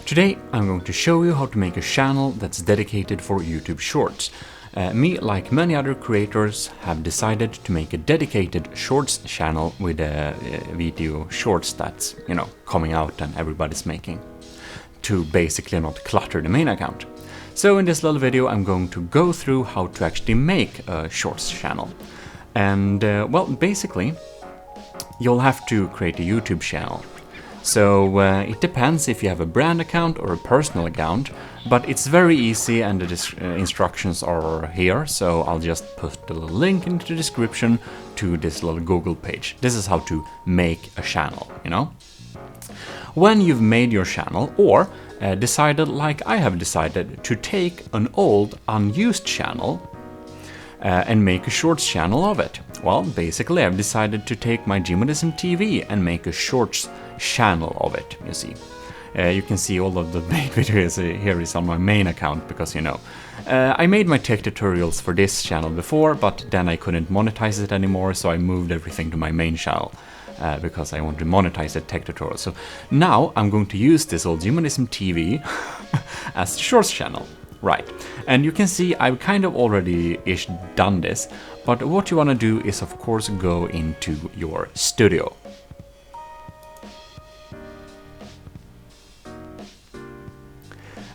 Today I'm going to show you how to make a channel that's dedicated for YouTube Shorts. Me, like many other creators, have decided to make a dedicated Shorts channel with video Shorts that's, coming out and everybody's making, to basically not clutter the main account. So in this little video I'm going to go through how to actually make a Shorts channel. And well, basically you'll have to create a YouTube channel. So it depends if you have a brand account or a personal account, but it's very easy and the instructions are here, so I'll just put the little link into the description to this little Google page. This is how to make a channel, When you've made your channel, or decided, like I have decided, to take an old, unused channel and make a Shorts channel of it. Well, basically I've decided to take my Gymodism TV and make a Shorts channel of it, you see. You can see all of the main videos here is on my main account because, I made my tech tutorials for this channel before, but then I couldn't monetize it anymore, so I moved everything to my main channel because I want to monetize the tech tutorial. So now I'm going to use this old Gymodism TV as the Shorts channel. Right, and you can see I've kind of already-ish done this, but what you want to do is of course go into your studio.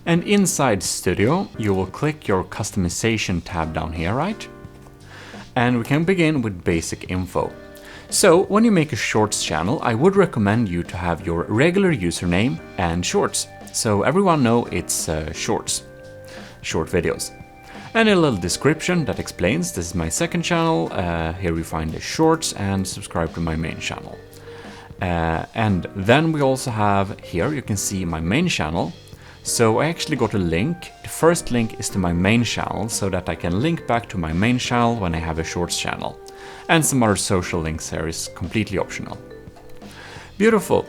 And inside Studio, you will click your customization tab down here, right? And we can begin with basic info. So, when you make a Shorts channel, I would recommend you to have your regular username and Shorts. So everyone know it's Shorts. Short videos. And a little description that explains this is my second channel, here we find the Shorts, and subscribe to my main channel. And then we also have here, you can see my main channel. So I actually got a link. The first link is to my main channel, so that I can link back to my main channel when I have a Shorts channel. And some other social links here is completely optional. Beautiful.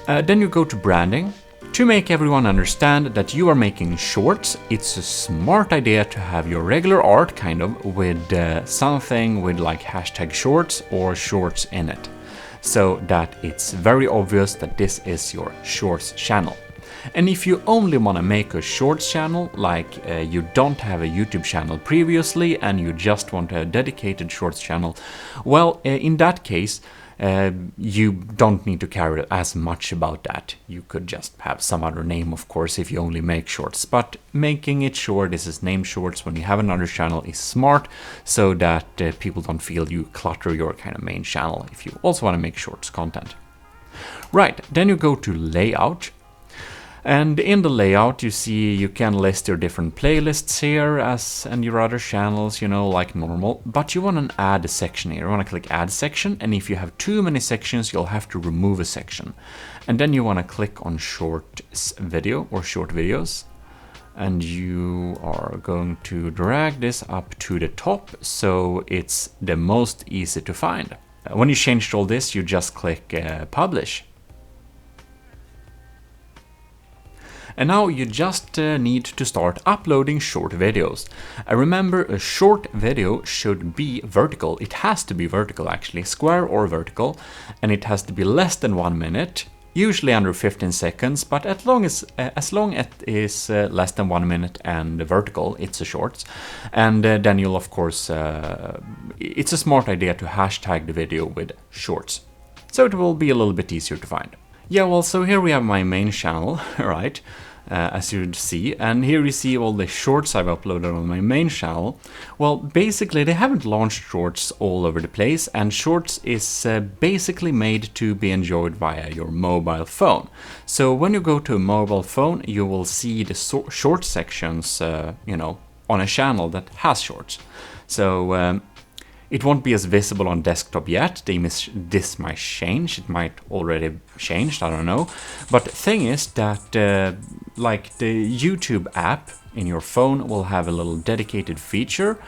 Then you go to branding. To make everyone understand that you are making Shorts, it's a smart idea to have your regular art kind of with something with like hashtag Shorts or Shorts in it, so that it's very obvious that this is your Shorts channel. And if you only want to make a Shorts channel, like you don't have a YouTube channel previously and you just want a dedicated Shorts channel, well, in that case, you don't need to care as much about that. You could just have some other name, of course, if you only make Shorts. But making it sure this is named Shorts when you have another channel is smart, so that people don't feel you clutter your kind of main channel if you also want to make Shorts content. Right, then you go to Layout. And in the layout, you see you can list your different playlists here and your other channels, like normal. But you want to add a section here. You want to click Add Section, and if you have too many sections, you'll have to remove a section. And then you want to click on Shorts Video or Short Videos. And you are going to drag this up to the top, so it's the most easy to find. When you changed all this, you just click Publish. And now you just need to start uploading short videos. Remember, a short video should be vertical. It has to be vertical actually, square or vertical, and it has to be less than 1 minute, usually under 15 seconds, but as long as it is less than 1 minute and vertical, it's a Shorts. And then you'll of course, it's a smart idea to hashtag the video with Shorts, so it will be a little bit easier to find. Yeah, well, so here we have my main channel, right, as you'd see, and here you see all the Shorts I've uploaded on my main channel. Well, basically they haven't launched Shorts all over the place, and Shorts is basically made to be enjoyed via your mobile phone. So when you go to a mobile phone, you will see the short sections, on a channel that has Shorts. So it won't be as visible on desktop yet. This might change. It might already changed, I don't know. But the thing is that like the YouTube app in your phone will have a little dedicated feature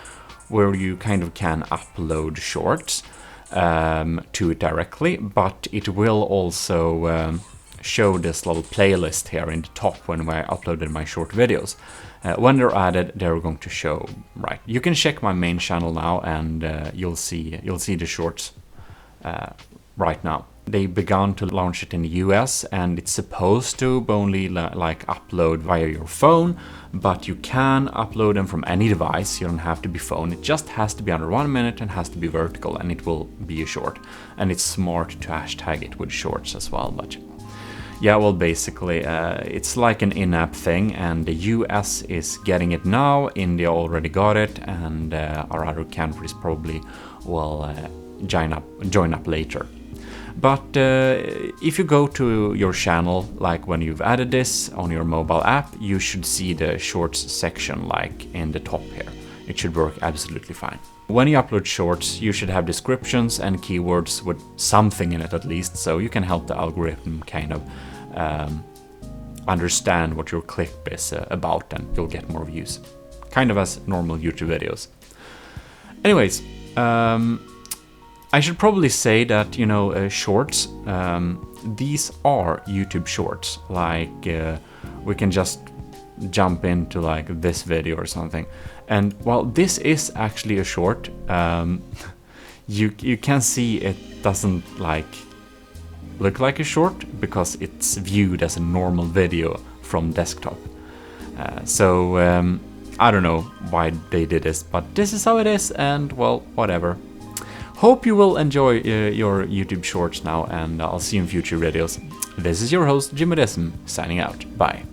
where you kind of can upload Shorts to it directly, but it will also show this little playlist here in the top when I uploaded my short videos. When they're added, they're going to show. Right, you can check my main channel now, and you'll see the Shorts right now. They began to launch it in the US, and it's supposed to only like upload via your phone, but you can upload them from any device. You don't have to be phone. It just has to be under 1 minute and has to be vertical, and it will be a short. And it's smart to hashtag it with shorts as well. But yeah, well, basically it's like an in-app thing, and the US is getting it now. India already got it, and our other countries probably will join up later. But if you go to your channel, like when you've added this on your mobile app, you should see the shorts section like in the top here. It should work absolutely fine. When you upload shorts, you should have descriptions and keywords with something in it at least, so you can help the algorithm kind of understand what your clip is about, and you'll get more views. Kind of as normal YouTube videos. Anyways, I should probably say that, you know, shorts, these are YouTube shorts. Like, we can just jump into like this video or something. And while this is actually a short, you can see it doesn't like look like a short because it's viewed as a normal video from desktop. So I don't know why they did this, but this is how it is, and well, whatever. Hope you will enjoy your YouTube shorts now, and I'll see you in future videos. This is your host, Jimmy Desm, signing out. Bye.